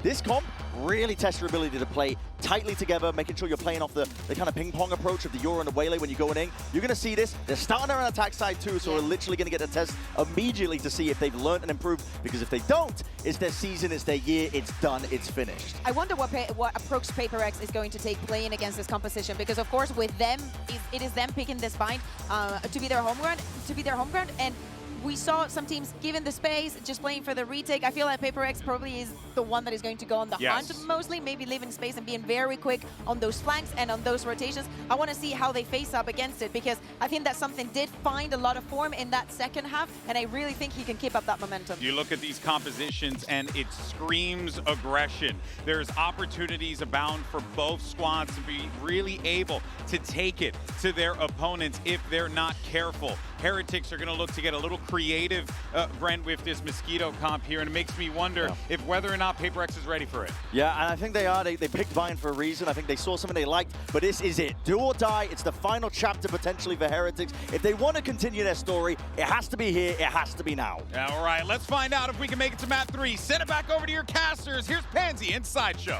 This comp really tests your ability to play tightly together, making sure you're playing off the kind of ping-pong approach of the Euro and the Waylay when you're going in. You're going to see this. They're starting on an attack side too, so we're literally going to get a test immediately to see if they've learned and improved, because if they don't, it's their season, it's their year, it's done, it's finished. I wonder what approach PRX is going to take playing against this composition, because of course with them, it is them picking this bind to be their home ground, and we saw some teams given the space, just playing for the retake. I feel like PRX probably is the one that is going to go on the hunt mostly, maybe leaving space and being very quick on those flanks and on those rotations. I want to see how they face up against it, because I think that something did find a lot of form in that second half, and I really think he can keep up that momentum. You look at these compositions and it screams aggression. There's opportunities abound for both squads to be really able to take it to their opponents if they're not careful. Heretics are going to look to get a little creative, Brent, with this Mosquito comp here, and it makes me wonder if whether or not PRX is ready for it. Yeah, and I think they are. They picked Vine for a reason. I think they saw something they liked, but this is it. Do or die. It's the final chapter potentially for Heretics. If they want to continue their story, it has to be here. It has to be now. All right, let's find out if we can make it to map 3. Send it back over to your casters. Here's Pansy Inside Show.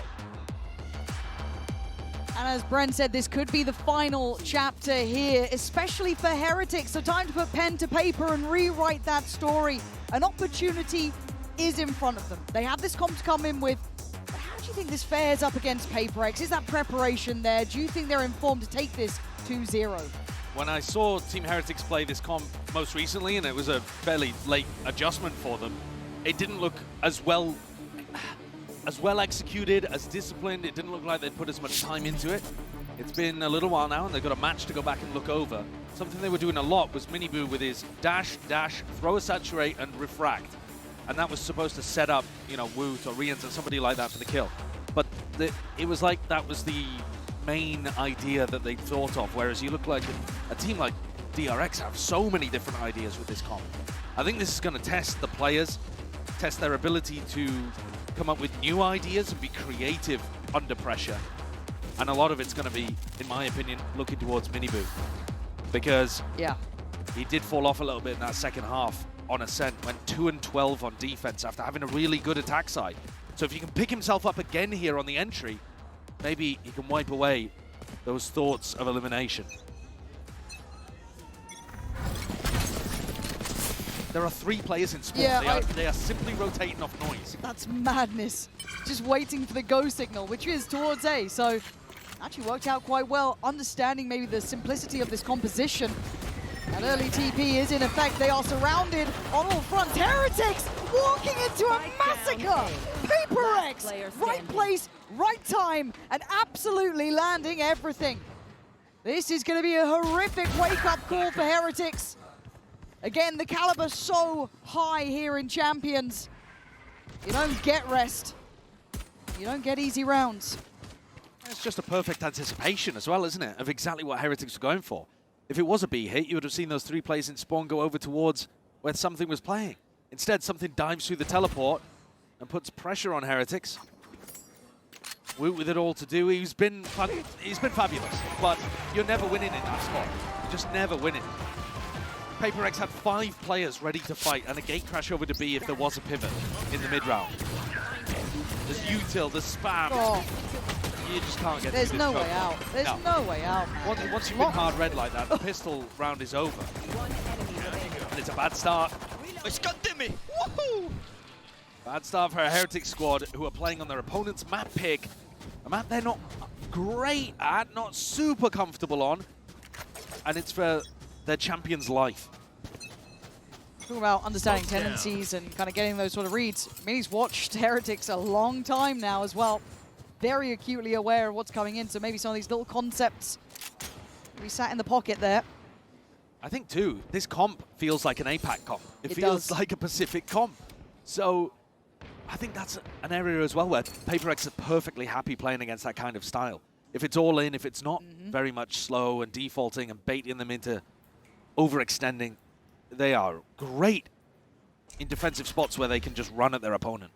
And as Brent said, this could be the final chapter here, especially for Heretics. So time to put pen to paper and rewrite that story. An opportunity is in front of them. They have this comp to come in with. But how do you think this fares up against PRX? Is that preparation there? Do you think they're informed to take this 2-0? When I saw Team Heretics play this comp most recently, and it was a fairly late adjustment for them, it didn't look as well executed, as disciplined. It didn't look like they'd put as much time into it. It's been a little while now, and they've got a match to go back and look over. Something they were doing a lot was Miniboo with his dash, throw a saturate, and refract. And that was supposed to set up, you know, Woot or Rians or somebody like that for the kill. But it was like that was the main idea that they thought of, whereas you look like a team like DRX have so many different ideas with this comp. I think this is going to test the players, test their ability to come up with new ideas and be creative under pressure. And a lot of it's going to be, in my opinion, looking towards Miniboo. Because he did fall off a little bit in that second half on Ascent, went 2-12 on defense after having a really good attack side. So if he can pick himself up again here on the entry, maybe he can wipe away those thoughts of elimination. There are 3 players in spawn. They are simply rotating off noise. That's madness. Just waiting for the go signal, which is towards A. So actually worked out quite well, understanding maybe the simplicity of this composition. That early TP is in effect. They are surrounded on all fronts. Heretics walking into a massacre. PRX, right place, right time, and absolutely landing everything. This is going to be a horrific wake-up call for Heretics. Again, the caliber so high here in Champions. You don't get rest. You don't get easy rounds. It's just a perfect anticipation as well, isn't it, of exactly what Heretics were going for. If it was a B hit, you would have seen those 3 players in spawn go over towards where something was playing. Instead, something dives through the teleport and puts pressure on Heretics. Woot with it all to do. He's been fabulous, but you're never winning in that spot. You're just never winning. PRX had 5 players ready to fight and a gate crash over to B if there was a pivot in the mid-round. There's util, there's spam. Oh. You just can't get There's no way out. There's no way out, man. Once you've been hard red like that, the pistol round is over. And it's a bad start. It's got Dimmy! Woohoo! Bad start for a Heretics squad who are playing on their opponent's map pick. A map they're not great at, not super comfortable on. And it's for their champion's life. Talking about understanding tendencies and kind of getting those sort of reads. Mini's watched Heretics a long time now as well. Very acutely aware of what's coming in, so maybe some of these little concepts we sat in the pocket there. I think too, this comp feels like an APAC comp. It feels like a Pacific comp. So I think that's an area as well where PRX are perfectly happy playing against that kind of style. If it's all in, if it's not very much slow and defaulting and baiting them into overextending, they are great in defensive spots where they can just run at their opponent.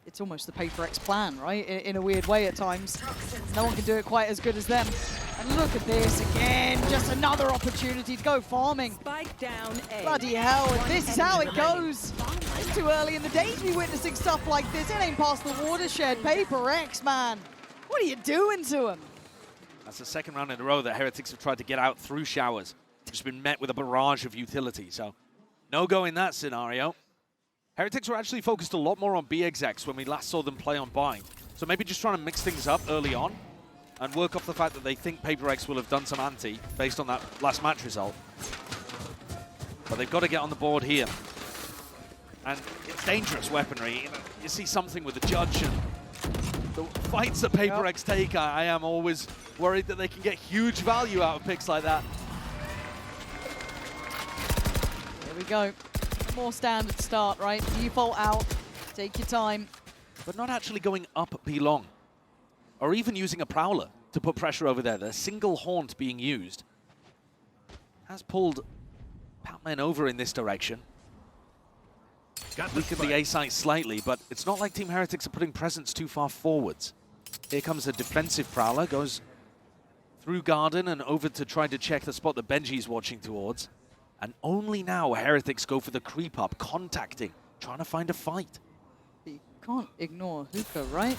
It's almost the PRX plan, right? In a weird way at times. No one can do it quite as good as them. And look at this again, just another opportunity to go farming. Spike down A. Bloody hell, if this is how it goes. It's too early in the day to be witnessing stuff like this. It ain't past the watershed. PRX, man. What are you doing to him? That's the second round in a row that Heretics have tried to get out through showers. Just been met with a barrage of utility, so no go in that scenario. Heretics were actually focused a lot more on B execs when we last saw them play on Bind. So maybe just trying to mix things up early on and work off the fact that they think PRX will have done some anti based on that last match result. But they've got to get on the board here. And it's dangerous weaponry. You see something with the Judge and the fights that PRX take, I am always worried that they can get huge value out of picks like that. Here we go. More standard start, right? Default out. Take your time. But not actually going up B long. Or even using a Prowler to put pressure over there. The single haunt being used has pulled Pac-Man over in this direction. Weakened the A site slightly, but it's not like Team Heretics are putting presence too far forwards. Here comes a defensive Prowler, goes through Garden and over to try to check the spot that Benji's watching towards. And only now Heretics go for the creep up, contacting, trying to find a fight. You can't ignore Hookah, right?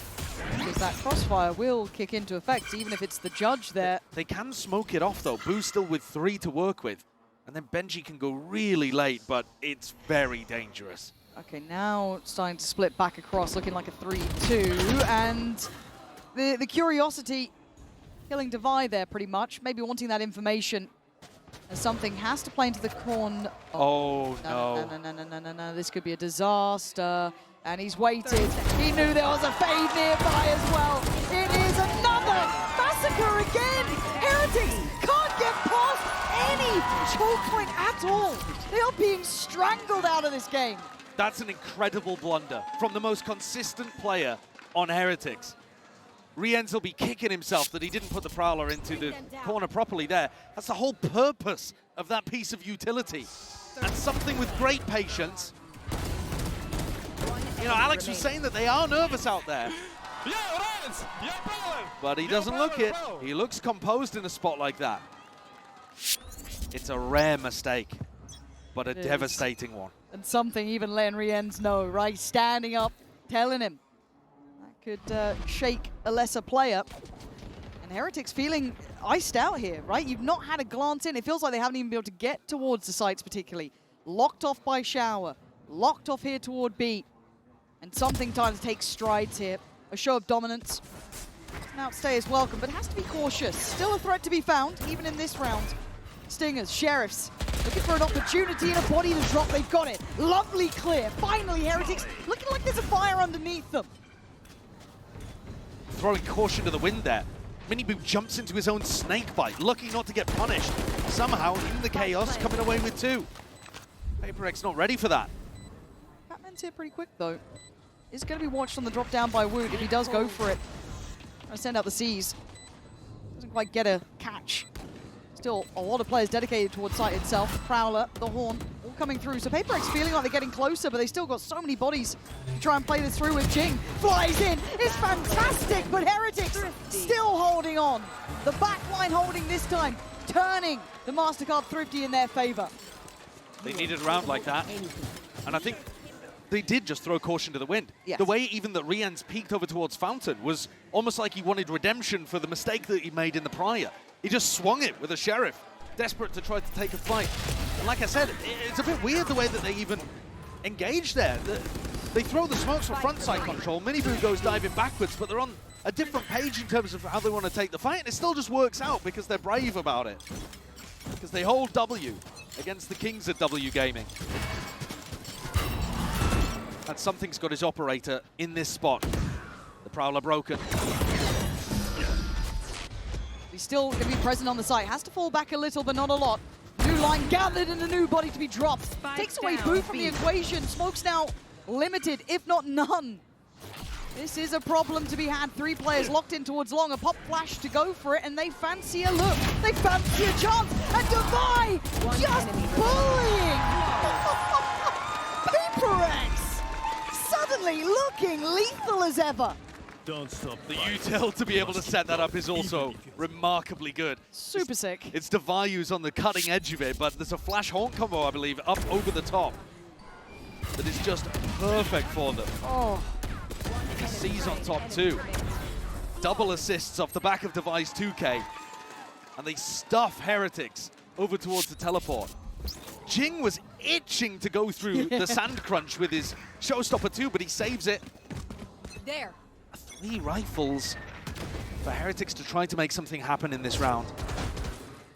Because that crossfire will kick into effect, even if it's the Judge there. They can smoke it off though. Boo's still with 3 to work with. And then Benji can go really late, but it's very dangerous. Okay, now it's starting to split back across, looking like a 3-2. And the Curiosity killing Divide there pretty much. Maybe wanting that information. As something has to play into the corner. Oh, no. No. This could be a disaster. And he's waited. He knew there was a fade nearby as well. It is another massacre again. Heretics can't get past any choke point at all. They are being strangled out of this game. That's an incredible blunder from the most consistent player on Heretics. Rienz will be kicking himself that he didn't put the Prowler into the corner properly there. That's the whole purpose of that piece of utility. And something with great patience. You know, Alex was saying that they are nervous out there. But he doesn't look it. He looks composed in a spot like that. It's a rare mistake, but a devastating one. And something even Len Rienz know, right? Standing up, telling him. That could shake a lesser player. And Heretics feeling iced out here, right? You've not had a glance in. It feels like they haven't even been able to get towards the sites particularly. Locked off by Shower. Locked off here toward B. And something time to take strides here. A show of dominance. An outstay is welcome, but has to be cautious. Still a threat to be found, even in this round. Stingers, Sheriffs, looking for an opportunity and a body to drop. They've got it. Lovely clear. Finally, Heretics looking like there's a fire underneath them. Throwing caution to the wind there. Miniboo jumps into his own snake bite, lucky not to get punished. Somehow, in the chaos, coming away with 2. PRX not ready for that. Batman's here pretty quick, though. Is going to be watched on the drop down by Woot if he does go for it. Trying to send out the C's. Doesn't quite get a catch. Still a lot of players dedicated towards site itself. Prowler, the Horn, all coming through. So PRX feeling like they're getting closer, but they still got so many bodies to try and play this through with Jing. Flies in, it's fantastic, but Heretics still holding on. The back line holding this time, turning the MasterCard Thrifty in their favor. They needed a round like that. And I think they did just throw caution to the wind. Yes. The way even that Rienz peeked over towards Fountain was almost like he wanted redemption for the mistake that he made in the prior. He just swung it with a Sheriff, desperate to try to take a fight. And like I said, it's a bit weird the way that they even engage there. They throw the smokes for frontside control. Miniboo goes diving backwards, but they're on a different page in terms of how they want to take the fight. And it still just works out because they're brave about it. Because they hold W against the Kings at W Gaming. And something's got his operator in this spot. The Prowler broken. He's still going to be present on the site. Has to fall back a little, but not a lot. New line gathered and a new body to be dropped. Takes away Boo from the equation. Smoke's now limited, if not none. This is a problem to be had. 3 players locked in towards long. A pop flash to go for it, and they fancy a look. They fancy a chance. And Divide just bullying. PRX suddenly looking lethal as ever. Don't stop. The util to be able to set that up is also remarkably good. Super sick. It's Divide who's on the cutting edge of it, but there's a flash haunt combo, I believe, up over the top. that is just perfect for them. Oh, The C's on top too. Double assists off the back of Device 2K. And they stuff Heretics over towards the teleport. Jing was itching to go through the sand crunch with his showstopper too, but he saves it. There. 3 rifles for Heretics to try to make something happen in this round.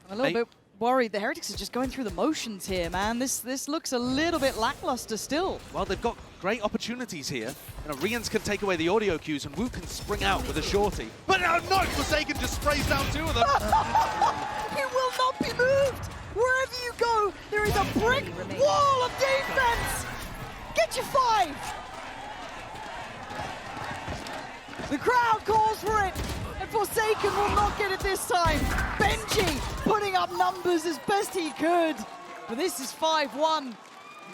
I'm a little bit worried. The Heretics are just going through the motions here, man. This looks a little bit lackluster still. Well, they've got great opportunities here. You know, Rians can take away the audio cues and Wu can spring out with a shorty. But now not Forsaken just sprays down 2 of them. He will not be moved! Wherever you go, there is a brick wall of defense! Get your 5! The crowd calls for it, and Forsaken will not get it this time. Benji putting up numbers as best he could. But this is 5-1,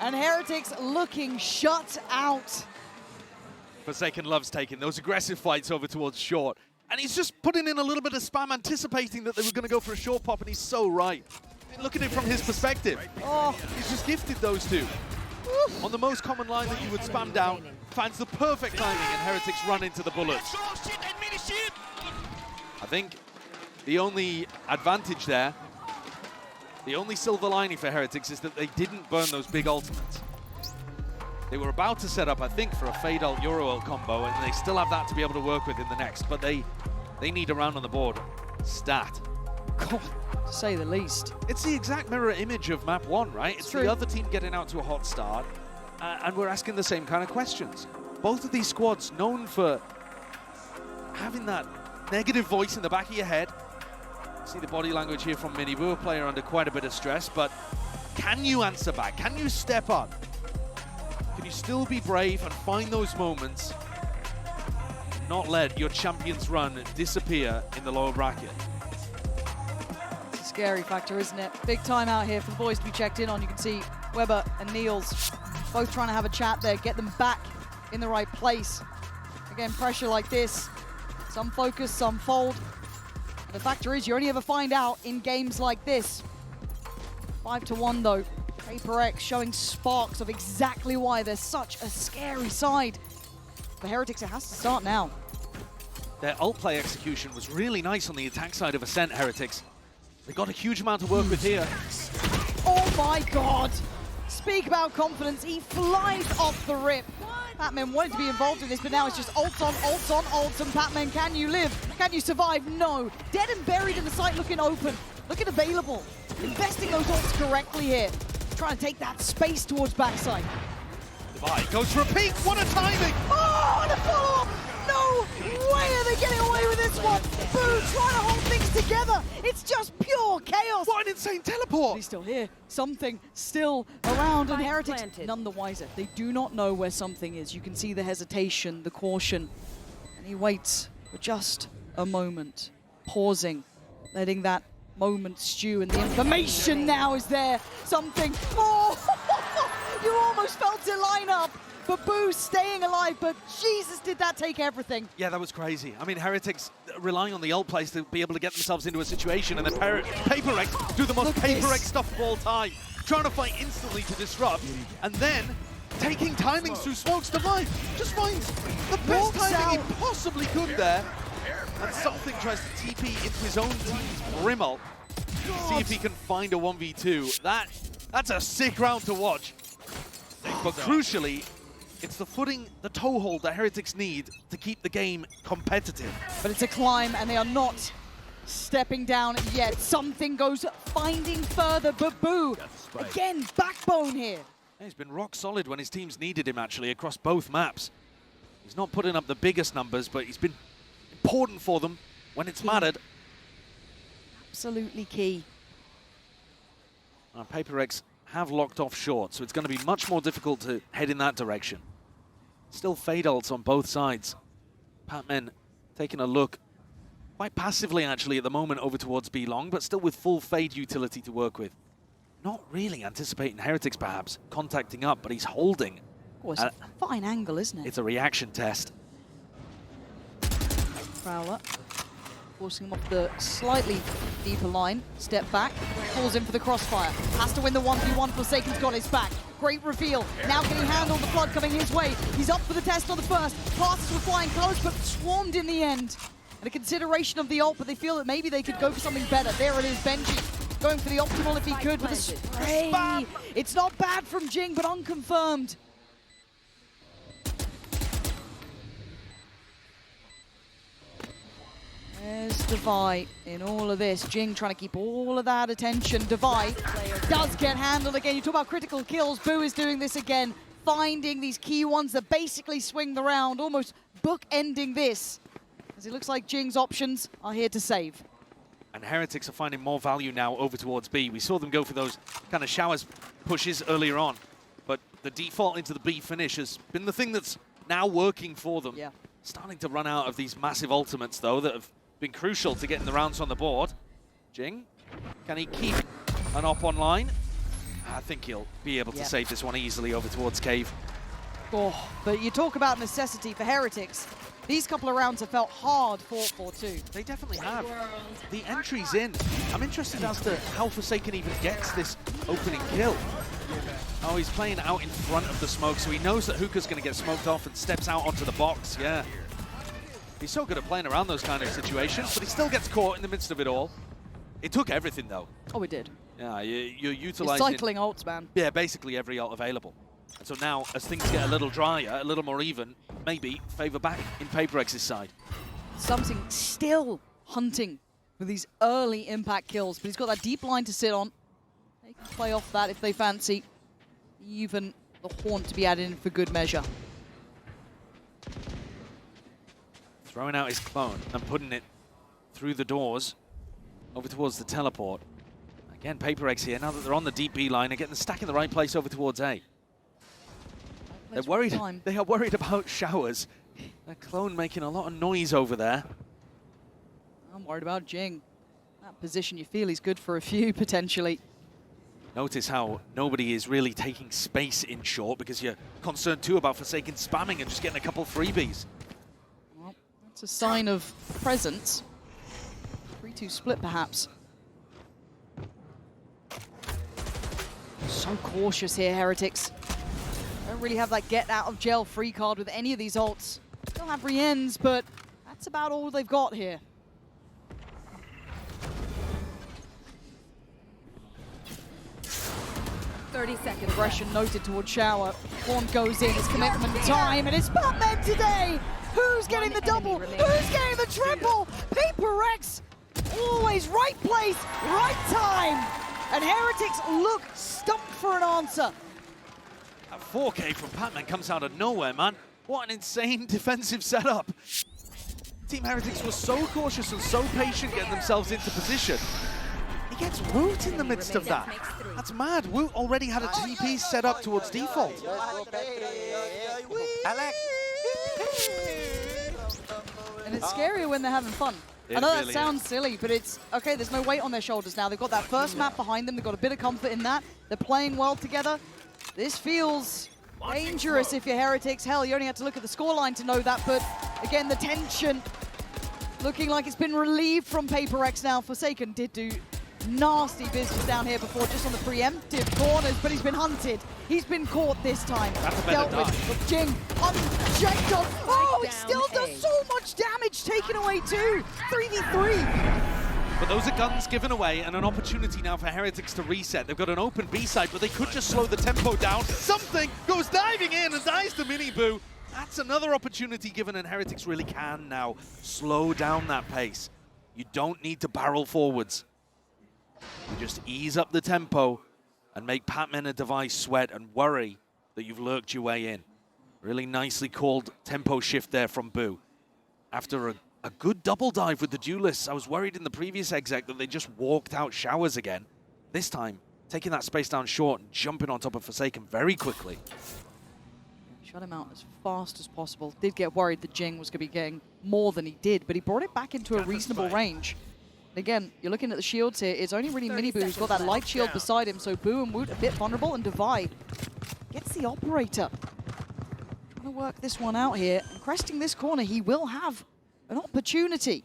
and Heretics looking shut out. Forsaken loves taking those aggressive fights over towards short. And he's just putting in a little bit of spam, anticipating that they were going to go for a short pop, and he's so right. I mean, look at it from his perspective. Oh, He's just gifted those 2. On the most common line that you would spam down, finds the perfect timing, and Heretics run into the bullets. I think the only advantage there, the only silver lining for Heretics is that they didn't burn those big ultimates. They were about to set up, I think, for a Fade Ult Euro Ult combo, and they still have that to be able to work with in the next, but they need a round on the board. Stat. God, to say the least. It's the exact mirror image of map 1, right? It's True. the other team getting out to a hot start, and we're asking the same kind of questions. Both of these squads known for having that negative voice in the back of your head. See the body language here from Minibu, a player under quite a bit of stress, but can you answer back? Can you step up? Can you still be brave and find those moments, not let your champions run disappear in the lower bracket? It's a scary factor, isn't it? Big time out here for the boys to be checked in on. You can see Weber and Niels both trying to have a chat there, get them back in the right place. Again, pressure like this, some focus, some fold. The factor is you only ever find out in games like this. 5-1 though. PRX showing sparks of exactly why they're such a scary side. For Heretics, it has to start now. Their ult play execution was really nice on the attack side of Ascent, Heretics. They got a huge amount to work with here. Oh my god! Speak about confidence, he flies off the rip. Patman wanted to be involved in this, but now it's just ults on, ults on, ults, and Patman, can you live? Can you survive? No. Dead and buried in the site, looking open, looking available. Investing those ults correctly here. Trying to take that space towards backside. Divide goes for a peek, what a timing! Oh, and a follow-up! No way are they getting away with this one! Boo, trying to hold things together! It's just pure chaos! What an insane teleport! He's still here. Something still around, and Heretics none the wiser. They do not know where something is. You can see the hesitation, the caution. And he waits for just a moment, pausing, letting that moment stew, and the information now is there. Something. Oh, you almost felt it line up. But Boo staying alive, but Jesus, did that take everything? Yeah, that was crazy. I mean, Heretics relying on the ult plays to be able to get themselves into a situation, and then PRX do the most PRX stuff of all time, trying to fight instantly to disrupt, and then taking timings through smokes. Divide just finds the best timing he possibly could there, and something tries to TP into his own team's Brimble. See if he can find a 1v2. That's a sick round to watch. But crucially, it's the footing, the toehold that Heretics need to keep the game competitive. But it's a climb, and they are not stepping down yet. Something goes finding further, but Boo, again, backbone here. He's been rock solid when his teams needed him, actually, across both maps. He's not putting up the biggest numbers, but he's been important for them when it's mattered. Absolutely key. PRX have locked off short, so it's going to be much more difficult to head in that direction. Still fade ults on both sides. Patman taking a look, quite passively actually at the moment, over towards B long, but still with full fade utility to work with. Not really anticipating Heretics perhaps contacting up, but he's holding. Oh, it's a fine angle, isn't it? It's a reaction test. Prowler forcing him off the slightly deeper line. Step back, falls in for the crossfire. Has to win the 1v1. Forsaken's got his back. Great reveal. Now can he handle the flood coming his way? He's up for the test on the first. Passes with flying colors, but swarmed in the end. And a consideration of the ult, but they feel that maybe they could go for something better. There it is, Benji going for the optimal if he could with a spray. It's not bad from Jing, but unconfirmed. There's Devi in all of this. Jing trying to keep all of that attention. Devi does get handled again. You talk about critical kills. Boo is doing this again, finding these key ones that basically swing the round, almost bookending this. As it looks like Jing's options are here to save. And Heretics are finding more value now over towards B. We saw them go for those kind of showers pushes earlier on, but the default into the B finish has been the thing that's now working for them. Yeah. Starting to run out of these massive ultimates, though, that have been crucial to getting the rounds on the board. Jing, can he keep an op online? I think he'll be able to save this one easily over towards Cave. Oh, but you talk about necessity for Heretics. These couple of rounds have felt hard fought for too. They definitely have. The entry's in. I'm interested as to how Forsaken even gets this opening kill. Oh, he's playing out in front of the smoke, so he knows that Hookah's going to get smoked off and steps out onto the box, yeah. He's so good at playing around those kind of situations, but he still gets caught in the midst of it all. It took everything, though. Oh, it did. Yeah, you're You're utilizing... cycling ults, man. Yeah, basically every ult available. And so now, as things get a little drier, a little more even, maybe favor back in PRX's side. Something still hunting with these early impact kills, but he's got that deep line to sit on. They can play off that if they fancy. Even the Haunt to be added in for good measure. Throwing out his clone and putting it through the doors over towards the teleport. Again, PRX here, now that they're on the deep B line, are getting the stack in the right place over towards A. They're worried. They are worried about showers. Their clone making a lot of noise over there. I'm worried about Jing. That position, you feel he's good for a few, potentially. Notice how nobody is really taking space in short because you're concerned too about Forsaken spamming and just getting a couple freebies. Well, that's a sign of presence. 3-2 split, perhaps. So cautious here, Heretics. Don't really have that get out of jail free card with any of these ults. Still have re-ends, but that's about all they've got here. Aggression noted towards Shower. Horn goes in, it's commitment time, and it's Batman today! Who's getting the double? Who's getting the triple? PRX, always right place, right time! And Heretics look stumped for an answer. A 4K from Batman comes out of nowhere, man. What an insane defensive setup. Team Heretics was so cautious and so patient getting themselves into position. He gets Woot in the midst of that. That's mad. Woot already had a TP set up towards default. And it's scarier when they're having fun. I know that sounds silly, but it's, okay, there's no weight on their shoulders now. They've got that first map behind them. They've got a bit of comfort in that. They're playing well together. This feels dangerous if you're Heretics. Hell, you only had to look at the scoreline to know that, but again, the tension looking like it's been relieved from PRX now. Forsaken did do nasty business down here before, just on the preemptive corners, but he's been hunted. He's been caught this time. Dealt with Jing unchecked on. Oh, he still does so much damage, taken away too. 3v3. But those are guns given away and an opportunity now for Heretics to reset. They've got an open B side, but they could just slow the tempo down. Something goes diving in and dies to Miniboo. That's another opportunity given, and Heretics really can now slow down that pace. You don't need to barrel forwards. You just ease up the tempo and make Patman and Device sweat and worry that you've lurked your way in. Really nicely called tempo shift there from Boo. After a good double dive with the duelists, I was worried in the previous exec that they just walked out showers again. This time, taking that space down short and jumping on top of Forsaken very quickly. Shut him out as fast as possible. Did get worried that Jing was going to be getting more than he did, but he brought it back into a reasonable range. Again, you're looking at the shields here. It's only really Miniboo who's got that light shield beside him, so Boo and Woot a bit vulnerable, and Devi gets the operator. Trying to work this one out here. And cresting this corner, he will have an opportunity.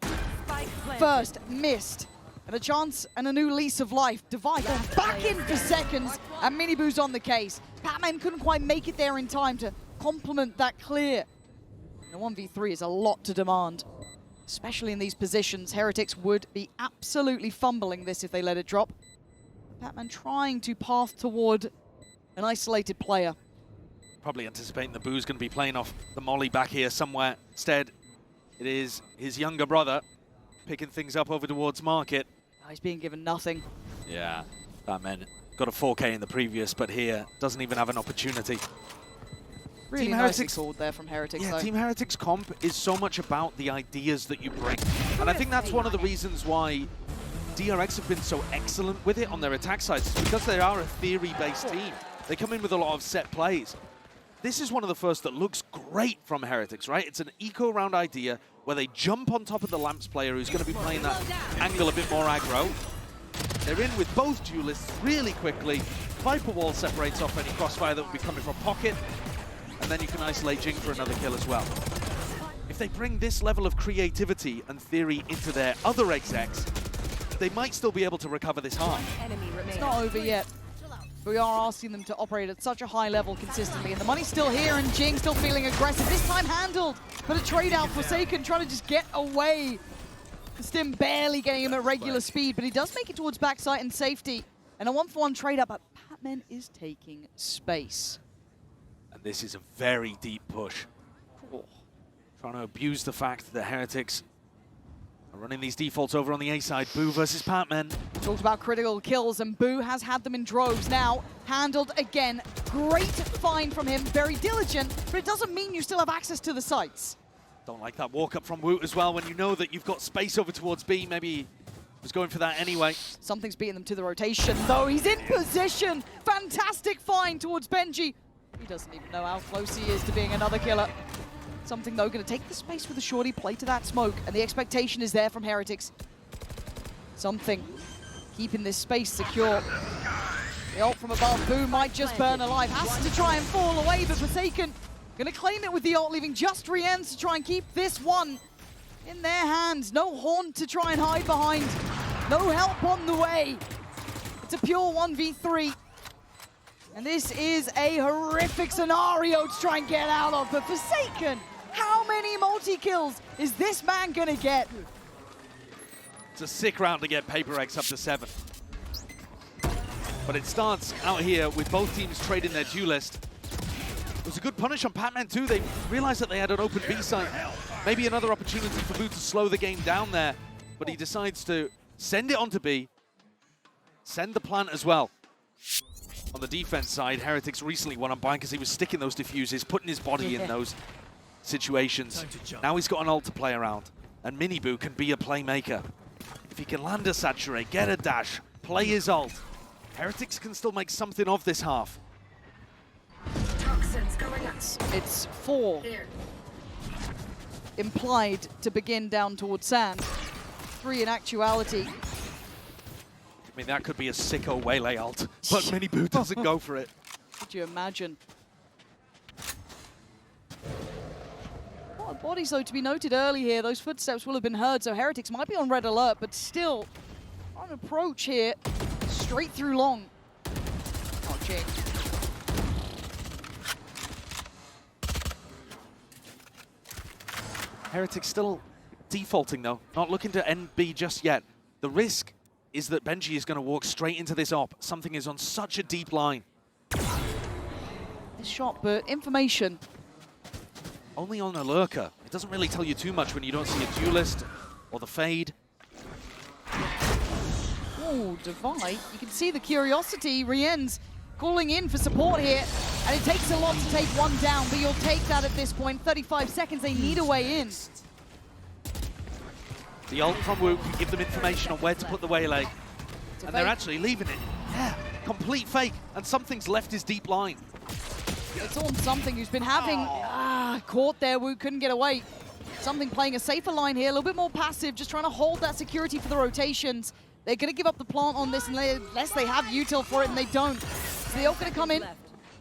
First, missed. And a chance and a new lease of life. Devi going back in for seconds, and Miniboo's on the case. Batman couldn't quite make it there in time to complement that clear. And a 1v3 is a lot to demand, especially in these positions. Heretics would be absolutely fumbling this if they let it drop. Batman trying to path toward an isolated player. Probably anticipating the Boo's going to be playing off the molly back here somewhere. Instead, it is his younger brother picking things up over towards Market. Oh, he's being given nothing. Yeah, Batman got a 4K in the previous, but here doesn't even have an opportunity. Really Team nicely Heretics called there from Heretics. Yeah, though. Team Heretics comp is so much about the ideas that you bring. And I think that's one of the reasons why DRX have been so excellent with it on their attack sides. It's because they are a theory-based team. They come in with a lot of set plays. This is one of the first that looks great from Heretics, right? It's an eco-round idea where they jump on top of the Lamps player who's going to be playing that angle a bit more aggro. They're in with both duelists really quickly. Viper Wall separates off any crossfire that would be coming from Pocket. And then you can isolate Jing for another kill as well. If they bring this level of creativity and theory into their other execs, they might still be able to recover this half. It's not over yet. We are asking them to operate at such a high level consistently, and the money's still here, and Jing still feeling aggressive. This time handled, but a trade out. Forsaken trying to just get away. Stim barely getting him at regular speed, but he does make it towards backside and safety. And a 1-for-1 trade out, but Batman is taking space. And this is a very deep push. Oh. Trying to abuse the fact that Heretics are running these defaults over on the A side. Boo versus Patman. Talked about critical kills, and Boo has had them in droves now. Handled again. Great find from him, very diligent, but it doesn't mean you still have access to the sites. Don't like that walk up from Woot as well when you know that you've got space over towards B. Maybe he was going for that anyway. Something's beating them to the rotation, though. He's in position. Fantastic find towards Benji. He doesn't even know how close he is to being another killer. Something, though, going to take the space with a shorty, play to that smoke, and the expectation is there from Heretics. Something keeping this space secure. The ult from above, Boo might just burn alive. Has to try and fall away, but Forsaken going to claim it with the ult, leaving just Riens to try and keep this one in their hands. No Horn to try and hide behind. No help on the way. It's a pure 1v3. And this is a horrific scenario to try and get out of. But Forsaken, how many multi-kills is this man going to get? It's a sick round to get PRX up to 7. But it starts out here with both teams trading their duelist. It was a good punish on Patman too. They realized that they had an open B site. Maybe another opportunity for Boo to slow the game down there. But he decides to send it onto B. Send the plant as well. On the defense side, Heretics recently won on Bind because he was sticking those diffuses, putting his body in those situations. Now he's got an ult to play around. And Miniboo can be a playmaker. If he can land a saturate, get a dash, play his ult, Heretics can still make something of this half. It's 4 implied to begin down towards Sand. 3 in actuality. I mean, that could be a sicko Waylay ult, but Miniboo doesn't go for it. Could you imagine? What a body, though, to be noted early here. Those footsteps will have been heard, so Heretics might be on red alert, but still on approach here. Straight through long. Oh, Jing. Heretics still defaulting, though. Not looking to end B just yet. The risk is that Benji is going to walk straight into this op. Something is on such a deep line. This shot, but information. Only on a lurker. It doesn't really tell you too much when you don't see a duelist or the fade. Oh, Divide. You can see the curiosity. Riens calling in for support here. And it takes a lot to take one down, but you'll take that at this point. 35 seconds, they need a way in. The ult from Wu can give them information on where to put the Waylay. And they're actually leaving it. Yeah, complete fake. And something's left his deep line. It's on Something who's been having caught there. Wu couldn't get away. Something playing a safer line here, a little bit more passive, just trying to hold that security for the rotations. They're going to give up the plant on this unless they have util for it, and they don't. So they're all going to come in.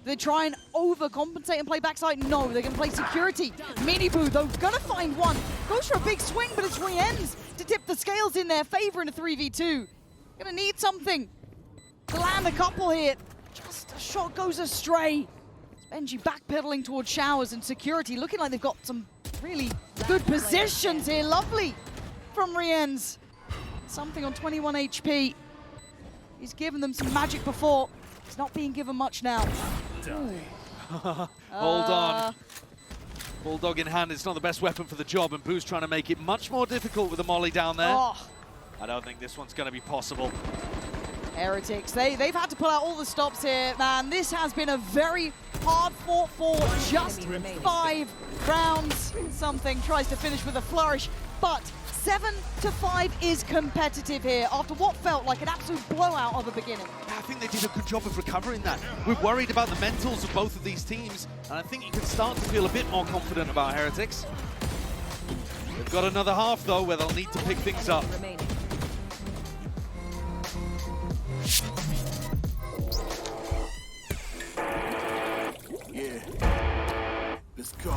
They try and overcompensate and play backside. No, they're going to play security. Miniboo, though, going to find one. Goes for a big swing, but it's Riens to tip the scales in their favor in a 3v2. Going to need something to land a couple here. Just a shot goes astray. Benji backpedaling towards showers and security, looking like they've got some really good positions here. Lovely from Rienz. Something on 21 HP. He's given them some magic before. He's not being given much now. Hold on. Bulldog in hand, it's not the best weapon for the job, and Boo's trying to make it much more difficult with the molly down there. Oh. I don't think this one's going to be possible. Heretics, they've had to pull out all the stops here, man. This has been a very hard fought for just 5 rounds. Something tries to finish with a flourish, but 7-5 is competitive here after what felt like an absolute blowout of a beginning. I think they did a good job of recovering that. We're worried about the mentals of both of these teams, and I think you can start to feel a bit more confident about Heretics. They've got another half, though, where they'll need to pick things up. Yeah, let's go.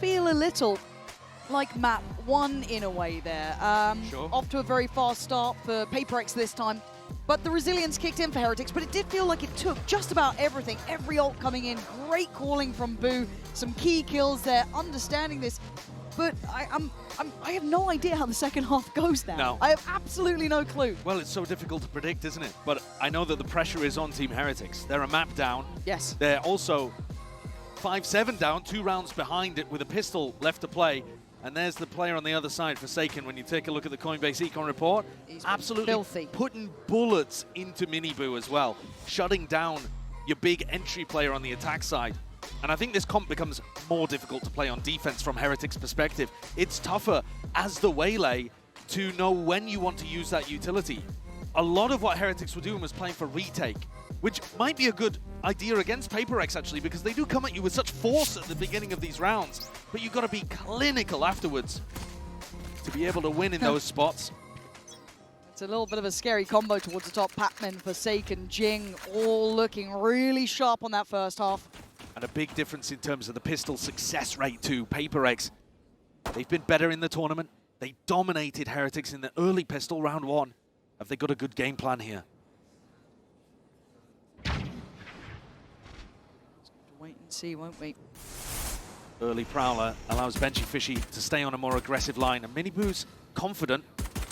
Feel a little like map 1 in a way there. Sure. Off to a very fast start for PRX this time, but the resilience kicked in for Heretics, but it did feel like it took just about everything. Every ult coming in, great calling from Boo, some key kills there, understanding this, but I have no idea how the second half goes now. No. I have absolutely no clue. Well, it's so difficult to predict, isn't it? But I know that the pressure is on Team Heretics. They're a map down. Yes. They're also 5-7 down, 2 rounds behind it with a pistol left to play. And there's the player on the other side, Forsaken. When you take a look at the Coinbase Econ report, He's absolutely filthy. putting bullets into Miniboo as well, shutting down your big entry player on the attack side. And I think this comp becomes more difficult to play on defense from Heretics' perspective. It's tougher as the Waylay to know when you want to use that utility. A lot of what Heretics were doing was playing for retake, which might be a good idea against PRX, actually, because they do come at you with such force at the beginning of these rounds, but you've got to be clinical afterwards to be able to win in those spots. It's a little bit of a scary combo towards the top. Patman, Forsaken, Jing, all looking really sharp on that first half. And a big difference in terms of the pistol success rate too. PRX, they've been better in the tournament. They dominated Heretics in the early pistol round 1. Have they got a good game plan here? Wait and see, won't we? Early Prowler allows Benji Fishy to stay on a more aggressive line. And Miniboo's confident,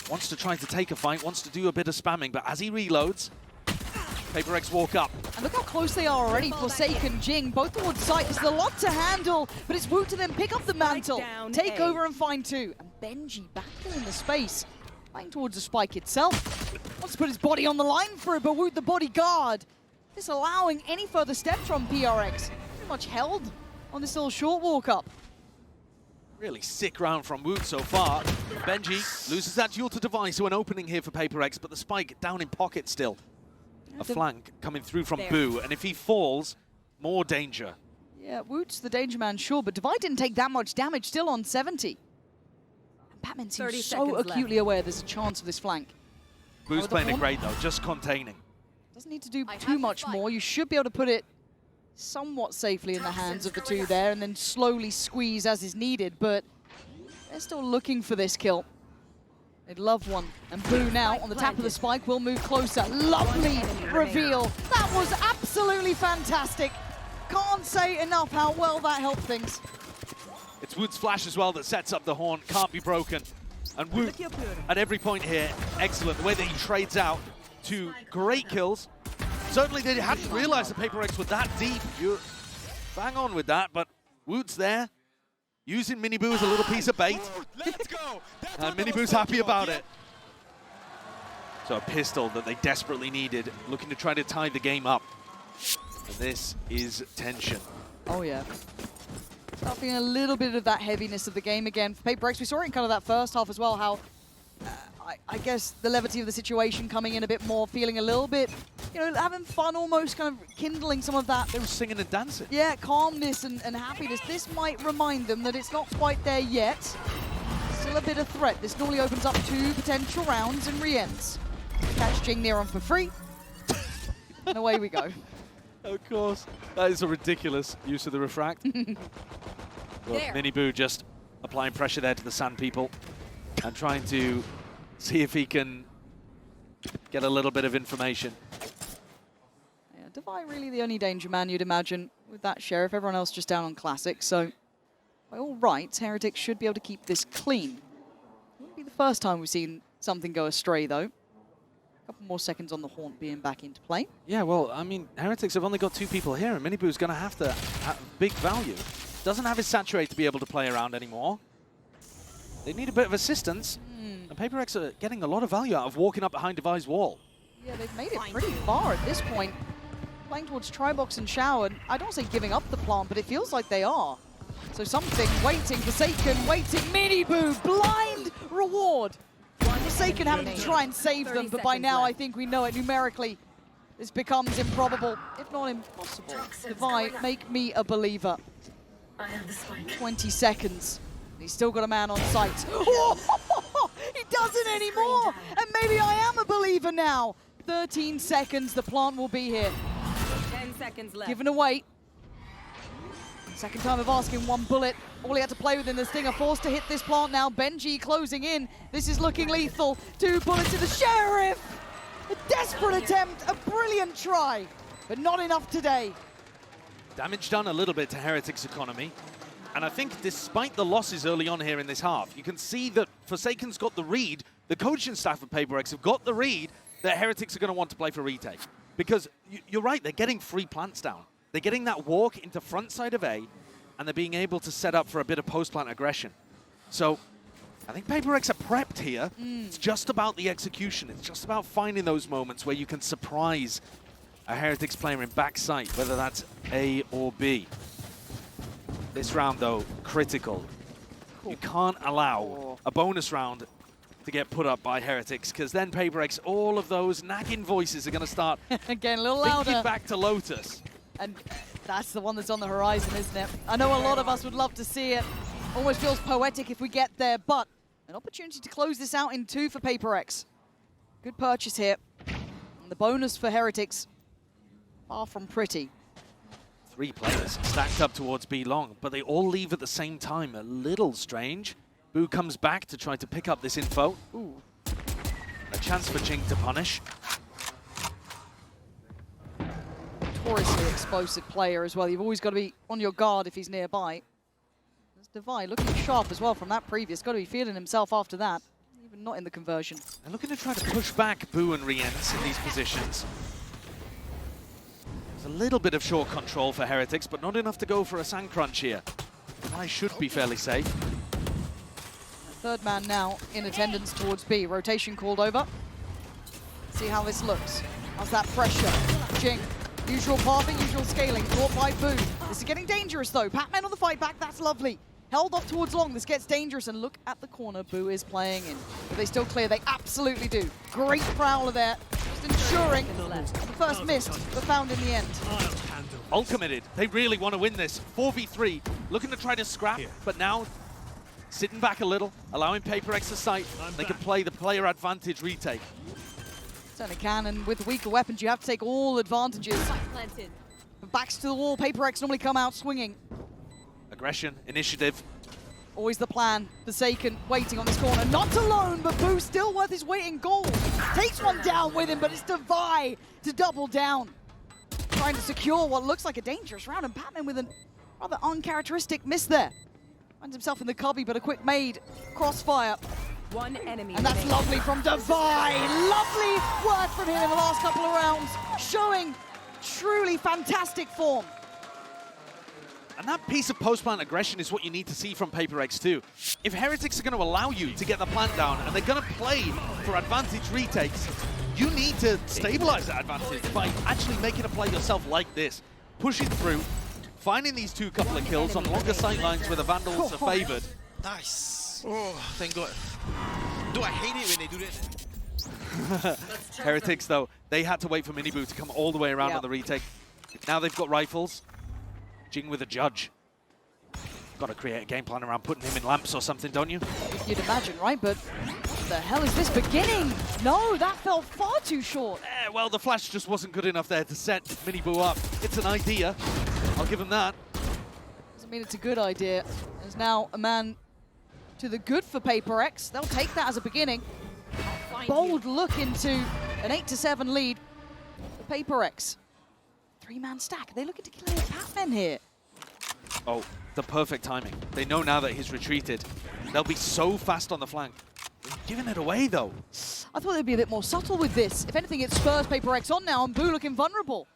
wants to try to take a fight, wants to do a bit of spamming, but as he reloads, PRX walk up. And look how close they are already. Forsaken, Jing, both towards site. There's a lot to handle, but it's Wu to them pick up the mantle, take over and find 2. And Benji back there in the space, playing towards the spike itself. Wants to put his body on the line for it, but Woot the bodyguard, disallowing any further steps from PRX. Pretty much held on this little short walk up. Really sick round from Woot so far. Benji loses that duel to Device, so an opening here for PRX, but the spike down in pocket still. A flank coming through from Boo, and if he falls, more danger. Yeah, Woot's the danger man, sure, but Divide didn't take that much damage, still on 70. And Batman seems so acutely aware there's a chance of this flank. Boo's the playing it horn. great though, just containing. Doesn't need to do too much more. You should be able to put it somewhat safely in the hands of the two there and then slowly squeeze as is needed, but they're still looking for this kill. They'd love one. And Boo now on the tap of the spike will move closer. Lovely reveal. That was absolutely fantastic. Can't say enough how well that helped things. It's Wood's flash as well that sets up the horn, can't be broken. And Wood, at every point here, excellent. The way that he trades out to great kills. Certainly they hadn't realized the PRX were that deep. You're bang on with that, but Wood's there, using Mini Boo as a little piece of bait. Let's go. And Mini Boo's happy about it. So a pistol that they desperately needed, looking to try to tie the game up. And this is tension. Oh yeah. Start feeling a little bit of that heaviness of the game again. For PRX, we saw it in kind of that first half as well, how I guess the levity of the situation coming in a bit more, feeling a little bit, you know, having fun almost, kind of kindling some of that. They were singing and dancing. Yeah, calmness and happiness. This might remind them that it's not quite there yet. Still a bit of threat. This normally opens up 2 potential rounds and re-ends. Catch Jing near on for free. And away we go. Of course. That is a ridiculous use of the refract. Well, Mini Boo just applying pressure there to the Sand people and trying to see if he can get a little bit of information. Yeah, Devi really the only danger man you'd imagine with that Sheriff. Everyone else just down on Classic. So, by all rights, Heretics should be able to keep this clean. Wouldn't be the first time we've seen something go astray, though. A couple more seconds on the Haunt being back into play. Yeah, well, I mean, Heretics have only got 2 people here, and Mini Boo's going to have to have big value. Doesn't have his Saturate to be able to play around anymore. They need a bit of assistance. And PRX are getting a lot of value out of walking up behind Devi's wall. Yeah, they've made it pretty far at this point. Playing towards Tribox and Shower. I don't say giving up the plant, but it feels like they are. So something waiting, Forsaken waiting, Mini Boo, blind reward. Forsaken having to try and save them, but by now I think we know it numerically. This becomes improbable, if not impossible. Devi, make me a believer. 20 seconds. He's still got a man on sight. Oh, he doesn't anymore! And maybe I am a believer now. 13 seconds, the plant will be here. 10 seconds left. Given away. Second time of asking 1 bullet. All he had to play with in the Stinger, forced to hit this plant now. Benji closing in. This is looking lethal. 2 bullets to the Sheriff! A desperate attempt, a brilliant try, but not enough today. Damage done a little bit to Heretics' economy. And I think despite the losses early on here in this half, you can see that Forsaken's got the read, the coaching staff of PRX have got the read that Heretics are going to want to play for retake. Because you're right, they're getting free plants down. They're getting that walk into front side of A, and they're being able to set up for a bit of post-plant aggression. So I think PRX are prepped here. It's just about the execution. It's just about finding those moments where you can surprise a Heretics player in backside, whether that's A or B. This round, though, critical. Cool. You can't allow a bonus round to get put up by Heretics, because then PRX, all of those nagging voices are going to start Again, a little louder. thinking back to Lotus. And that's the one that's on the horizon, isn't it? I know a lot of us would love to see it. Almost feels poetic if we get there, but an opportunity to close this out in 2 for PRX. Good purchase here. And the bonus for Heretics, far from pretty. 3 players stacked up towards B long, but they all leave at the same time. A little strange. Boo comes back to try to pick up this info. Ooh. A chance for Jing to punish. Notoriously explosive player as well. You've always got to be on your guard if he's nearby. There's Devi looking sharp as well from that previous. Got to be feeling himself after that. Even not in the conversion. They're looking to try to push back Boo and Riens in these positions. There's a little bit of short control for Heretics, but not enough to go for a sand crunch here. I should be fairly safe. Third man now in attendance towards B. Rotation called over. See how this looks. How's that pressure? Jing. Usual pathing, usual scaling. Caught by Boo. This is getting dangerous though. Pac-Man on the fight back. That's lovely. Held off towards long. This gets dangerous. And look at the corner Boo is playing in. Do they still clear? They absolutely do. Great prowler there. Just ensuring the first missed, but found in the end. All committed. They really want to win this. 4v3. Looking to try to scrap, but now sitting back a little, allowing PRX to sight. They can play the player advantage retake. Certainly can, and with weaker weapons, you have to take all advantages. Planted. But backs to the wall, PRX normally come out swinging. Aggression, initiative. Always the plan. Forsaken waiting on this corner. Not alone, but Boo still worth his weight in gold. Takes one down with him, but it's Devi to double down. Trying to secure what looks like a dangerous round, and Patman with a rather uncharacteristic miss there. Finds himself in the cubby, but a quick made crossfire. One enemy. And that's remaining. lovely from Devi. Lovely work from him in the last couple of rounds, showing truly fantastic form. And that piece of post-plant aggression is what you need to see from PRX too. If Heretics are going to allow you to get the plant down and they're going to play for advantage retakes, you need to stabilize that advantage by actually making a play yourself like this. Pushing through, finding these couple of kills on longer sight lines where the Vandals are favored. Nice. Oh, thank God. Do I hate it when they do that? Heretics, though, they had to wait for Miniboo to come all the way around Yep. on the retake. Now they've got rifles. Jing with a judge. Got to create a game plan around putting him in lamps or something, don't you? You'd imagine, right? But what the hell is this beginning? No, that fell far too short. Well, the flash just wasn't good enough there to set Miniboo up. It's an idea. I'll give him that. Doesn't mean it's a good idea. There's now a man to the good for PRX. They'll take that as a beginning. Bold look into an 8-7 lead for PRX. Three-man stack. Are they looking to kill Patman here? Oh, the perfect timing. They know now that he's retreated. They'll be so fast on the flank. They're giving it away, though. I thought they'd be a bit more subtle with this. If anything, it spurs PRX on now, and Boo looking vulnerable.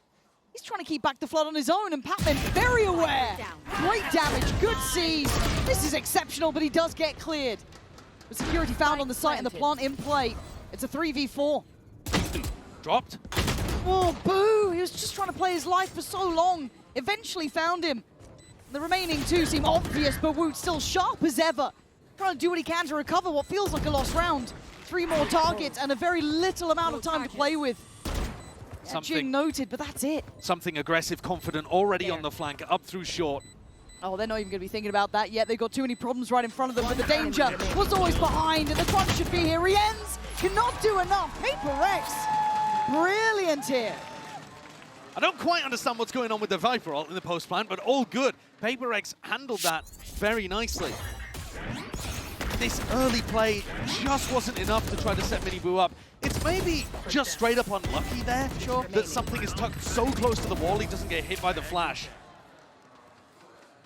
He's trying to keep back the flood on his own, and Patman very aware. Great damage, good sees. This is exceptional, but he does get cleared. With security found on the site and the plant in play. It's a 3v4. Dropped. Oh, Boo! He was just trying to play his life for so long. Eventually found him. The remaining two seem obvious, but Woot still sharp as ever. Trying to do what he can to recover what feels like a lost round. 3 more targets and a very little amount of time to play with. Jing noted, but that's it. Something aggressive, confident, already on the flank, up through short. Oh, they're not even going to be thinking about that yet. They've got too many problems right in front of them, but the danger was always behind, and the crunch should be here. Riens cannot do enough. PRX, brilliant here. I don't quite understand what's going on with the Viper ult in the post plant, but all good. PRX handled that very nicely. This early play just wasn't enough to try to set Miniboo up. It's maybe just straight up unlucky there, that something is tucked so close to the wall he doesn't get hit by the flash.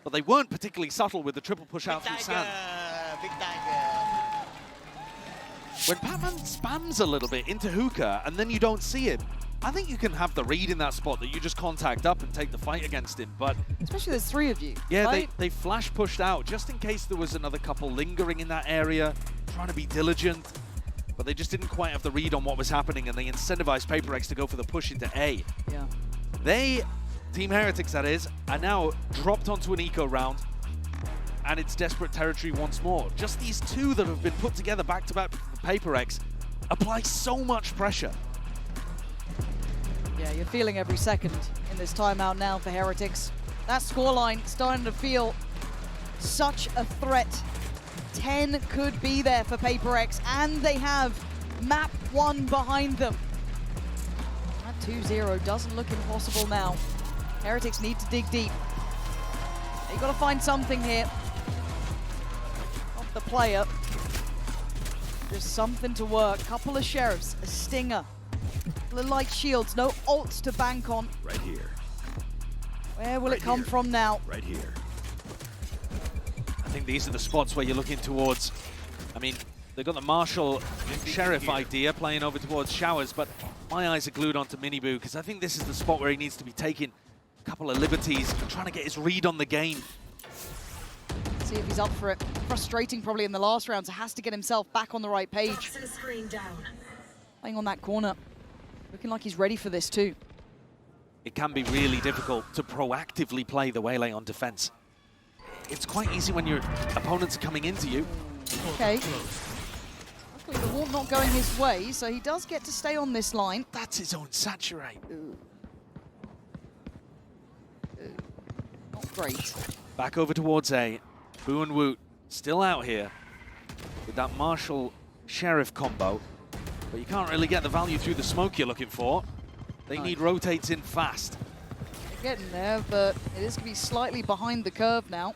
But they weren't particularly subtle with the triple push out through sand. Big tiger. When Patman spams a little bit into hookah and then you don't see him, I think you can have the read in that spot that you just contact up and take the fight against him. But Especially there's 3 of you. yeah, right? they flash pushed out just in case there was another couple lingering in that area, trying to be diligent. But they just didn't quite have the read on what was happening, and they incentivized PRX to go for the push into A. Yeah. They, Team Heretics that is, are now dropped onto an eco round, and it's desperate territory once more. Just these two that have been put together back-to-back for PRX apply so much pressure. Yeah, you're feeling every second in this timeout now for Heretics. That scoreline starting to feel such a threat. 10 could be there for PRX, and they have map 1 behind them. That 2-0 doesn't look impossible now. Heretics need to dig deep. You've got to find something here. Not the player. Just something to work. Couple of sheriffs, a stinger. The light shields, no ults to bank on. Right here. Where will it come from now? Right here. I think these are the spots where you're looking towards. I mean, they've got the Marshall Sheriff idea playing over towards Showers, but my eyes are glued onto Miniboo because I think this is the spot where he needs to be taking a couple of liberties and trying to get his read on the game. See if he's up for it. Frustrating probably in the last round, so has to get himself back on the right page. Playing on that corner. Looking like he's ready for this too. It can be really difficult to proactively play the Waylay on defense. It's quite easy when your opponents are coming into you. Okay. Luckily the warp not going his way, so he does get to stay on this line. That's his own saturate. Not great. Back over towards A. Boo and Woot still out here with that Marshall Sheriff combo. But you can't really get the value through the smoke you're looking for. They need rotates in fast. They're getting there, but it is going to be slightly behind the curve now.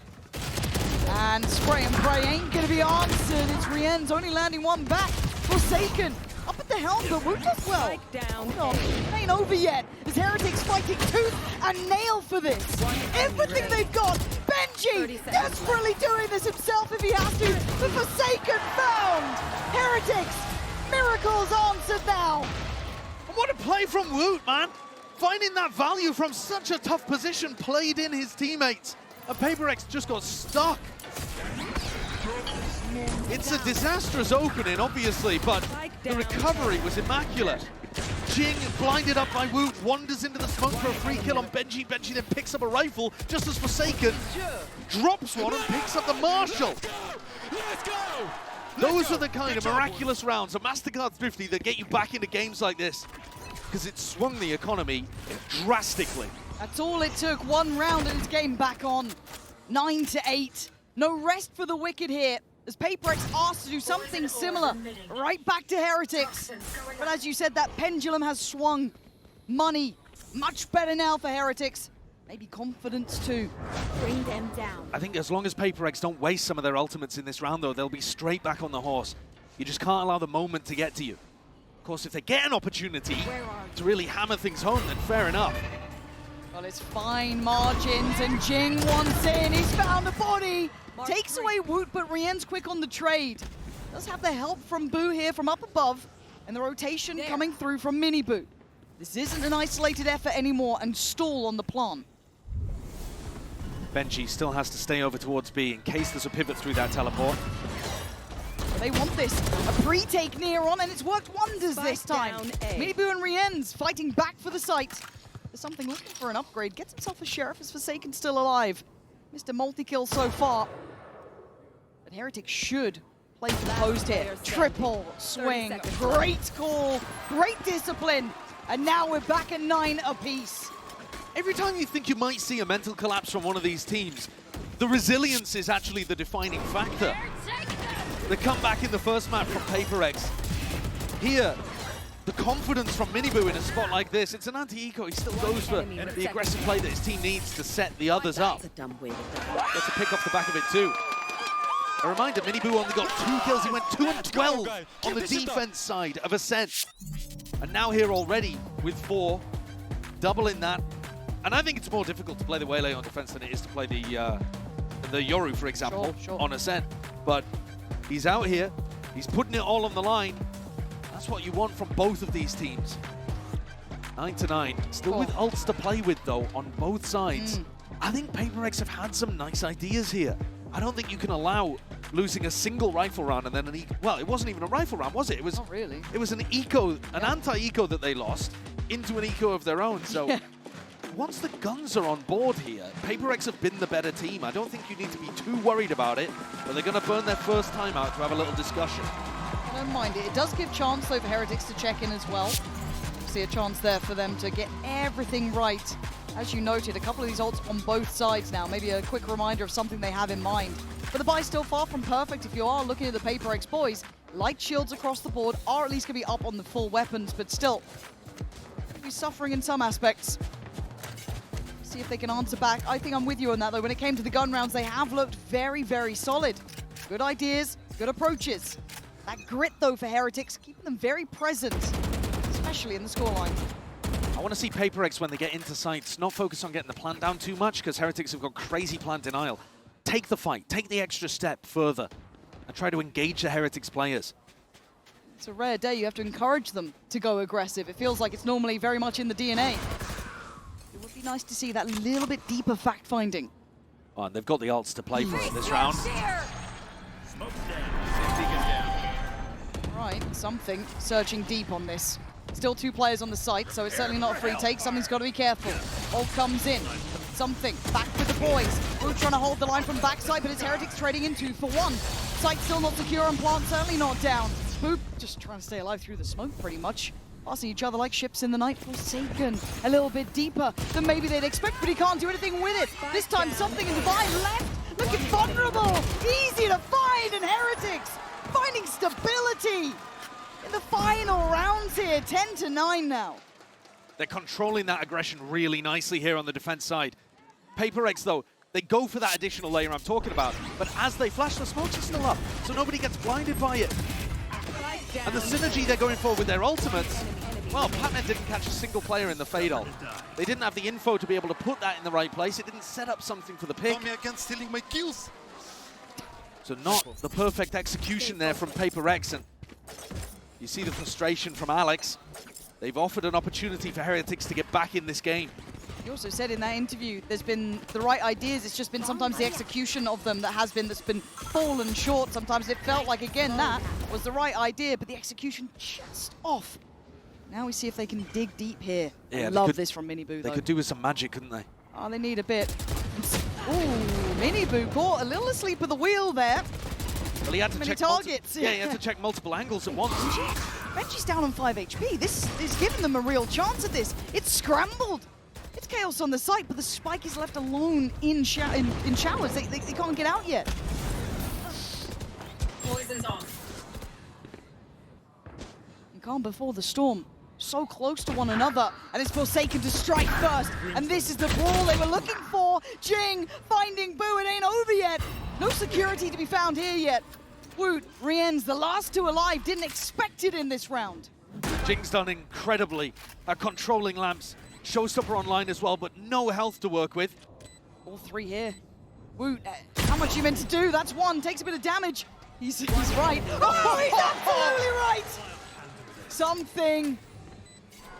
And spray and pray ain't going to be answered. It's Rien's only landing one back. Forsaken up at the helm, but Woot does well. Strike down. Oh, it ain't over yet. As Heretics fighting tooth and nail for this. Everything they've got. Benji desperately doing this himself if he has to. The Forsaken found. Heretics, miracles answered now. And what a play from Woot, man! Finding that value from such a tough position, played in his teammates. And PRX just got stuck. It's a disastrous opening, obviously, but the recovery was immaculate. Jing, blinded up by Woot, wanders into the smoke for a free kill on Benji. Benji then picks up a rifle, just as Forsaken drops one and picks up the Marshall. Those are the kind of miraculous rounds, a MasterCard 50, that get you back into games like this, because it swung the economy drastically. That's all it took. One round and it's game back on. 9-8. No rest for the Wicked here, as PRX asked to do something similar. Right back to Heretics. But as you said, that pendulum has swung. Money, much better now for Heretics. Maybe confidence too. Bring them down. I think as long as PRX don't waste some of their ultimates in this round, though, they'll be straight back on the horse. You just can't allow the moment to get to you. Of course, if they get an opportunity to really hammer things home, then fair enough. Well, it's fine margins, and Jing wants in. He's found a body. Takes away Woot, but Rien's quick on the trade. Does have the help from Boo here from up above, and the rotation coming through from Mini Boo. This isn't an isolated effort anymore, and stall on the plant. Benji still has to stay over towards B in case there's a pivot through that teleport. They want this. A pre-take near on, and it's worked wonders this time. Mini Boo and Rien's fighting back for the site. There's something looking for an upgrade. Gets himself a Sheriff as Forsaken still alive. Mr. Multi-kill so far. But Heretics should play composed here. Triple swing. Great call. Great discipline. And now we're back at 9 apiece. Every time you think you might see a mental collapse from one of these teams, the resilience is actually the defining factor. The comeback in the first map from PRX. Here, the confidence from Miniboo in a spot like this. It's an anti-eco. He still goes for the aggressive play that his team needs to set the others up. Gets a pick off the back of it too. A reminder, Miniboo only got 2 kills. He went 2 and 12 on the defense side of Ascent. And now here already with 4, doubling that. And I think it's more difficult to play the Waylay on defense than it is to play the Yoru, for example, on Ascent. But he's out here. He's putting it all on the line. That's what you want from both of these teams. 9-9. Still with ults to play with, though, on both sides. I think PRX have had some nice ideas here. I don't think you can allow losing a single rifle round and then an eco. Well, it wasn't even a rifle round, was it? It was not really. It was an eco, an anti-eco that they lost into an eco of their own. So once the guns are on board here, PRX have been the better team. I don't think you need to be too worried about it, but they're going to burn their first time out to have a little discussion. I don't mind it. It does give chance, though, for Heretics to check in as well. See a chance there for them to get everything right. As you noted, a couple of these ults on both sides now. Maybe a quick reminder of something they have in mind. But the buy's still far from perfect if you are looking at the PRX boys. Light shields across the board are at least going to be up on the full weapons, but still, they'll be suffering in some aspects. See if they can answer back. I think I'm with you on that, though. When it came to the gun rounds, they have looked very, very solid. Good ideas, good approaches. That grit, though, for Heretics, keeping them very present, especially in the scoreline. I want to see PRX when they get into sites, not focus on getting the plant down too much, because Heretics have got crazy plant denial. Take the fight, take the extra step further, and try to engage the Heretics players. It's a rare day. You have to encourage them to go aggressive. It feels like it's normally very much in the DNA. It would be nice to see that little bit deeper fact-finding. Oh, and they've got the ults to play for it this round. Right, something searching deep on this. Still 2 players on the site, so it's certainly not a free take. Something's got to be careful. Ult comes in. Something. Back with the boys. Boot trying to hold the line from backside, but it's Heretics trading in 2 for 1. Site still not secure and plant certainly not down. Boot just trying to stay alive through the smoke pretty much. Passing each other like ships in the night. Forsaken a little bit deeper than maybe they'd expect, but he can't do anything with it. This time something in Divine left. Looking vulnerable. Easy to find, and Heretics finding stability. in the final rounds here. 10-9 now. They're controlling that aggression really nicely here on the defense side. PRX, though, they go for that additional layer I'm talking about, but as they flash, the smokes are still up, so nobody gets blinded by it. And the synergy they're going for with their ultimates, well, Patnet didn't catch a single player in the fade ult. They didn't have the info to be able to put that in the right place. It didn't set up something for the pick. Tommy again stealing my kills. So not the perfect execution there from PRX, and you see the frustration from Alex. They've offered an opportunity for Heretics to get back in this game. He also said in that interview, there's been the right ideas, it's just been sometimes the execution of them that's been fallen short. Sometimes it felt like, again, that was the right idea, but the execution just off. Now we see if they can dig deep here. Yeah, I love this from Miniboo, though. They could do with some magic, couldn't they? Oh, they need a bit. Ooh, Miniboo caught a little asleep at the wheel there. Well, he had to Many check targets. Yeah, he had to check multiple angles at once. Benji's down on 5 HP. This is giving them a real chance at this. It's scrambled. It's chaos on the site, but the spike is left alone in showers. They can't get out yet. Poison's on. And calm before the storm. So close to one another, and it's Forsaken to strike first. And this is the brawl they were looking for. Jing finding Boo. It ain't over yet. No security to be found here yet. Woot, Rien's the last two alive. Didn't expect it in this round. Jing's done incredibly at controlling lamps. Showstopper online as well, but no health to work with. All three here. Woot, how much you meant to do? That's one. Takes a bit of damage. He's right. Oh, he's absolutely right. Something.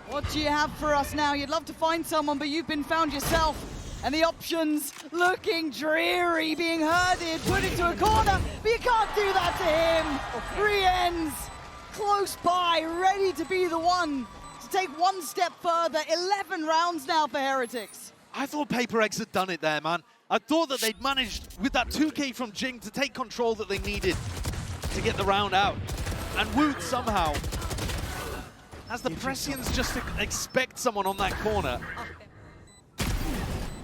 What do you have for us now? You'd love to find someone, but you've been found yourself. And the options looking dreary, being herded, put into a corner, but you can't do that to him. Rien's close by, ready to be the one to take one step further. 11 rounds now for Heretics. I thought PRX had done it there, man. I thought that they'd managed, with that 2K from Jing, to take control that they needed to get the round out. And Woot somehow, as the Prescience just expect someone on that corner.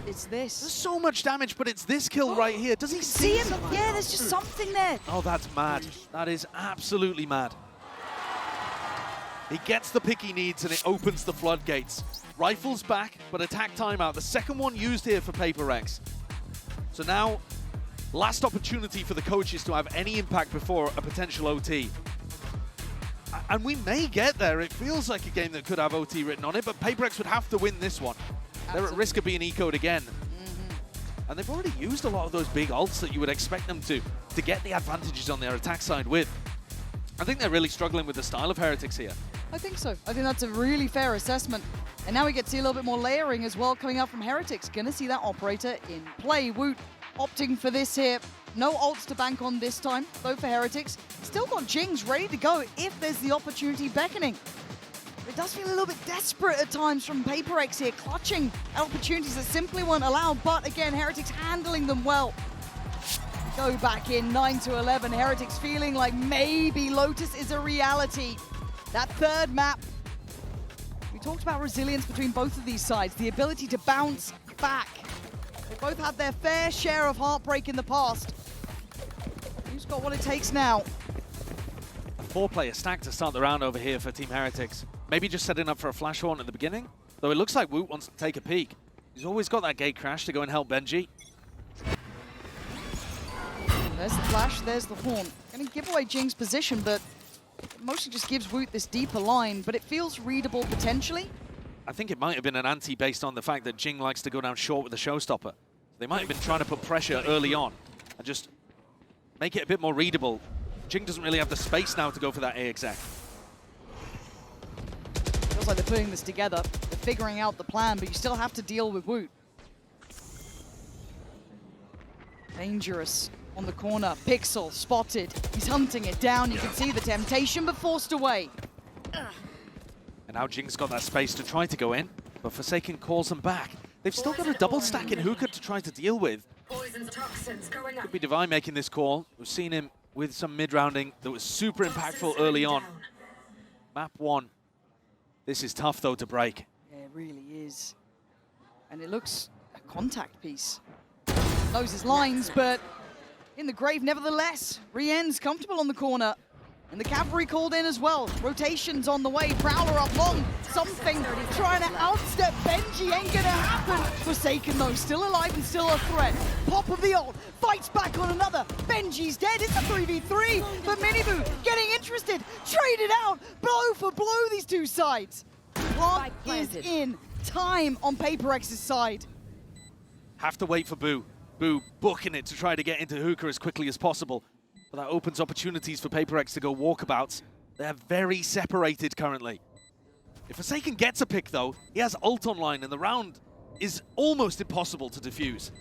It's this. There's so much damage, but it's this kill right here. Does he See him? something? Yeah, there's just something there. Oh, that's mad. That is absolutely mad. He gets the pick he needs and it opens the floodgates. Rifles back, but attack timeout. The second one used here for PRX. So now, last opportunity for the coaches to have any impact before a potential OT. And we may get there. It feels like a game that could have OT written on it, but PRX would have to win this one. They're at risk of being ecoed again. And they've already used a lot of those big ults that you would expect them to get the advantages on their attack side with. I think they're really struggling with the style of Heretics here. I think so. I think that's a really fair assessment. And now we get to see a little bit more layering as well coming out from Heretics. Gonna see that operator in play. Woot opting for this here. No ults to bank on this time, though, for Heretics. Still got Jings ready to go if there's the opportunity beckoning. It does feel a little bit desperate at times from PRX here, clutching opportunities that simply weren't allowed, but again, Heretics handling them well. Go back in 9-11, Heretics feeling like maybe Lotus is a reality. That third map, we talked about resilience between both of these sides, the ability to bounce back. They both had their fair share of heartbreak in the past. Who's got what it takes now? A 4-player stack to start the round over here for Team Heretics. Maybe just setting up for a flash horn at the beginning, though it looks like Woot wants to take a peek. He's always got that gate crash to go and help Benji. There's the flash, there's the horn. Gonna give away Jing's position, but it mostly just gives Woot this deeper line, but it feels readable potentially. I think it might have been an anti based on the fact that Jing likes to go down short with the showstopper. They might have been trying to put pressure early on and just make it a bit more readable. Jing doesn't really have the space now to go for that A exec. Feels like they're putting this together. They're figuring out the plan, but you still have to deal with Woot. Dangerous on the corner. Pixel spotted. He's hunting it down. You can see the temptation, but forced away. And now Jing's got that space to try to go in, but Forsaken calls them back. They've still got a double stack in Hookah to try to deal with. Poison's toxins going up. Could be Divine making this call. We've seen him with some mid-rounding that was super impactful early on. Map 1. This is tough, though, to break. Yeah, it really is. And it looks a contact piece. Knows his lines, but in the grave nevertheless. Rien's comfortable on the corner. And the cavalry called in as well. Rotations on the way. Prowler up long. Something trying to outstep Benji. Ain't gonna happen. Forsaken though, still alive and still a threat. Pop of the ult. Fights back on another. Benji's dead. It's a 3v3. But Miniboo getting interested. Traded out. Blow for blow, these two sides. Plant is in. Time on PaperX's side. Have to wait for Boo. Boo booking it to try to get into Hookah as quickly as possible. But that opens opportunities for PaperX to go walkabouts. They're very separated currently. If Forsaken gets a pick though, he has ult online and the round is almost impossible to defuse.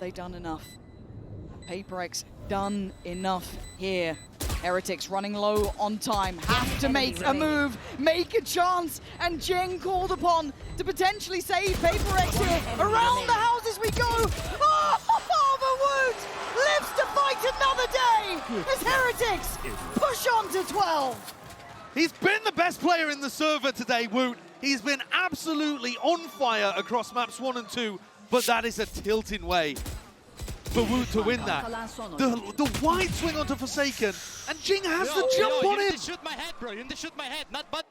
They done enough. PaperX done enough here. Heretics running low on time. Have to make a move, make a chance, and Jing called upon to potentially save PaperX here. Around the houses we go. Oh, the Woot lives to fight another day as Heretics push on to 12. He's been the best player in the server today, Woot. He's been absolutely on fire across maps 1 and 2, but that is a tilting way for Woot to win that. The wide swing onto Forsaken, and Jing has the jump on you him. need to shoot my head, bro. You need to shoot my head, not butt.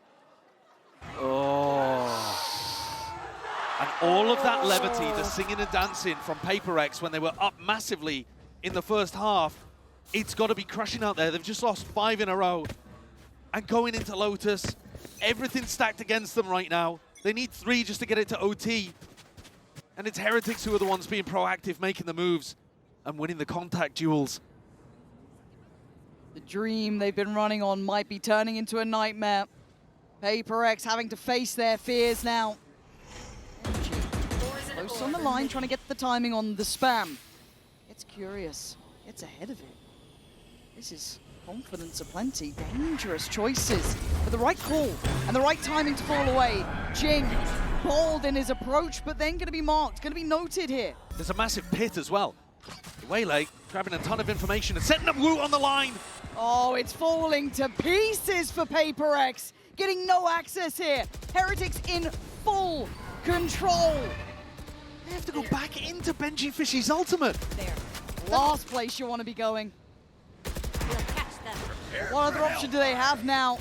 Oh. And all of that levity, the singing and dancing from PaperX when they were up massively in the first half, it's got to be crushing out there. They've just lost 5 in a row. And going into Lotus, everything's stacked against them right now. They need 3 just to get it to OT. And it's Heretics who are the ones being proactive, making the moves and winning the contact duels. The dream they've been running on might be turning into a nightmare. PaperX having to face their fears now. Close on the line, trying to get the timing on the spam. It's curious. It's ahead of it. This is confidence aplenty. Dangerous choices. But the right call and the right timing to fall away. Jing, bold in his approach, but then going to be marked, going to be noted here. There's a massive pit as well. Waylay grabbing a ton of information and setting up Woot on the line. Oh, it's falling to pieces for PaperX. Getting no access here. Heretics in full control. They have to go back into Benji Fishy's ultimate. Last place you want to be going. What other option do they have now?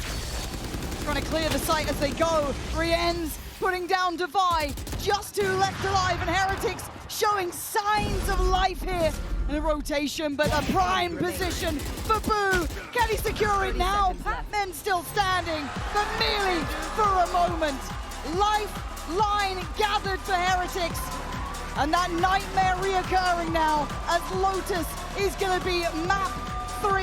Trying to clear the site as they go. Rien's putting down Divide. Just 2 left alive, and Heretics showing signs of life here. In a rotation, but a prime position for Boo. Can he secure it now? Pac-Man still standing, but merely for a moment. Lifeline gathered for Heretics. And that nightmare reoccurring now as Lotus is going to be map 3.